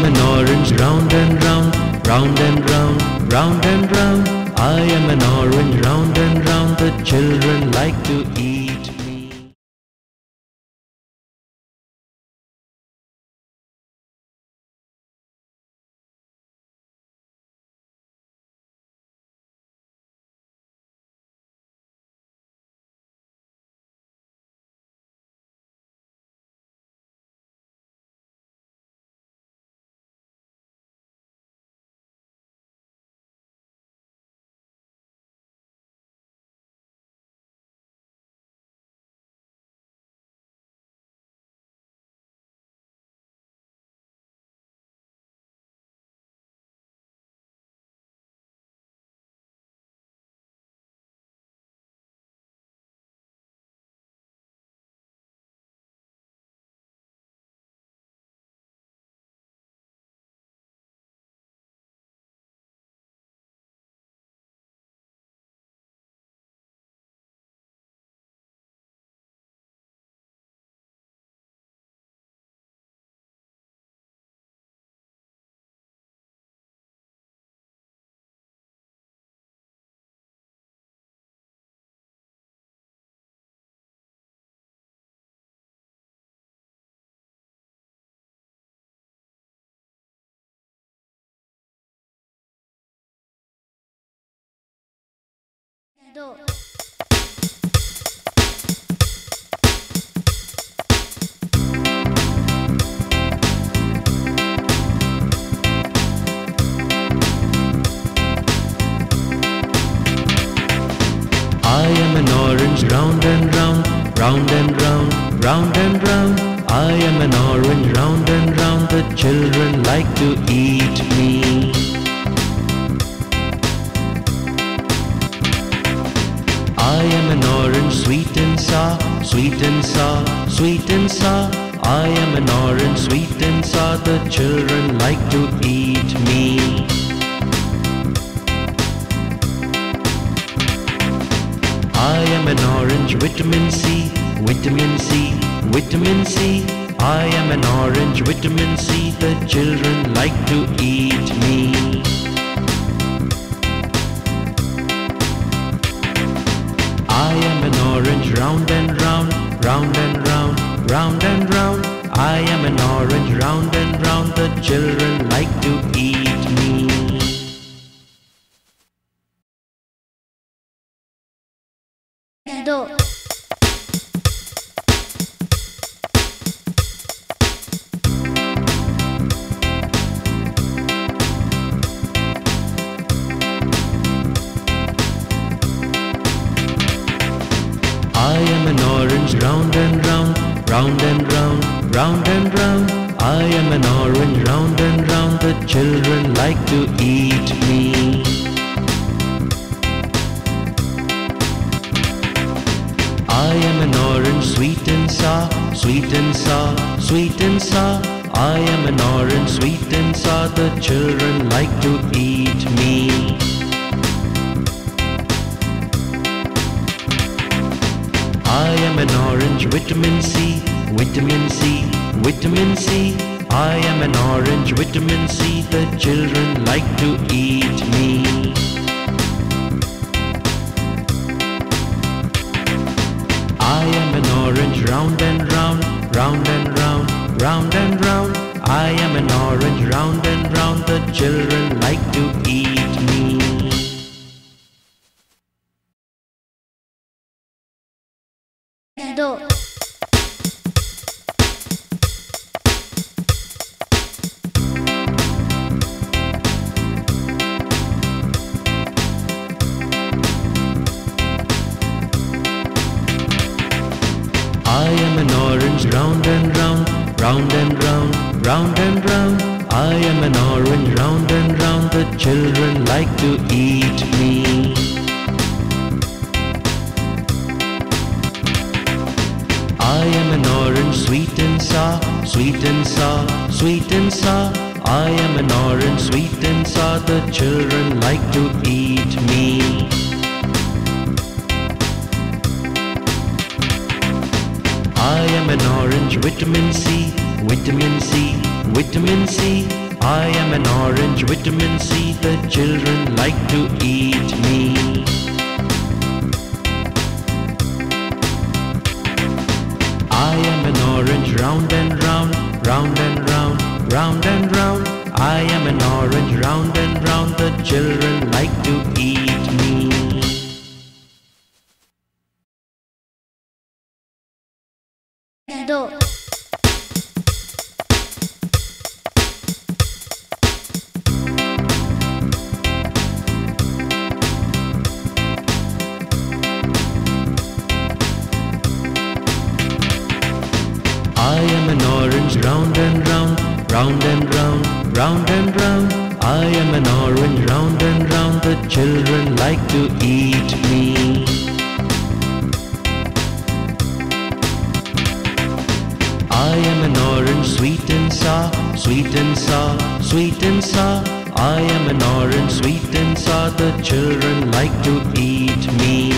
am an orange, round and round, round and round, round and round. I am an orange, round and round. The children like to eat me. Do. I am an orange, round and round, round and round, round and round. I am an orange, round and round. The children like to eat me. I am an orange, sweet and sour, sweet and sour, sweet and sour. I am an orange, sweet and sour. The children like to eat me. I am an orange, vitamin C, vitamin C, vitamin C. I am an orange, vitamin C. The children like to eat me. I am an orange, round and round, round and round, round and round. I am an orange, round and round. The children like to eat me. Do. I am an orange, round and round, round and round, round and round. I am an orange, round and round. The children like to eat me. I am an orange, sweet and sour, sweet and sour, sweet and sour. I am an orange, sweet and sour. The children like to eat me. I am an orange, vitamin C, vitamin C, vitamin C. I am an orange, vitamin C. The children like to eat me. I am an orange, round and round, round and round, round and round. I am an orange, round and round. The children like to eat me. Do. I am an orange, round and round, round and round, round and round. I am an orange, round and round. The children like to eat me. I am an orange, sweet and sour, sweet and sour, sweet and sour. I am an orange, sweet and sour. The children like to eat me. I am an orange, vitamin C, vitamin C, vitamin C. I am an orange, vitamin C. The children like to eat me. I am an orange, round and round, round and round, round and round. I am an orange, round and round. The children like to eat me. Do. I am an orange, round and round, round and round, round and round. I am an orange, round and round. The children like to eat me. I am an orange, sweet and sour, sweet and sour, sweet and sour. I am an orange, sweet and sour. The children like to eat me.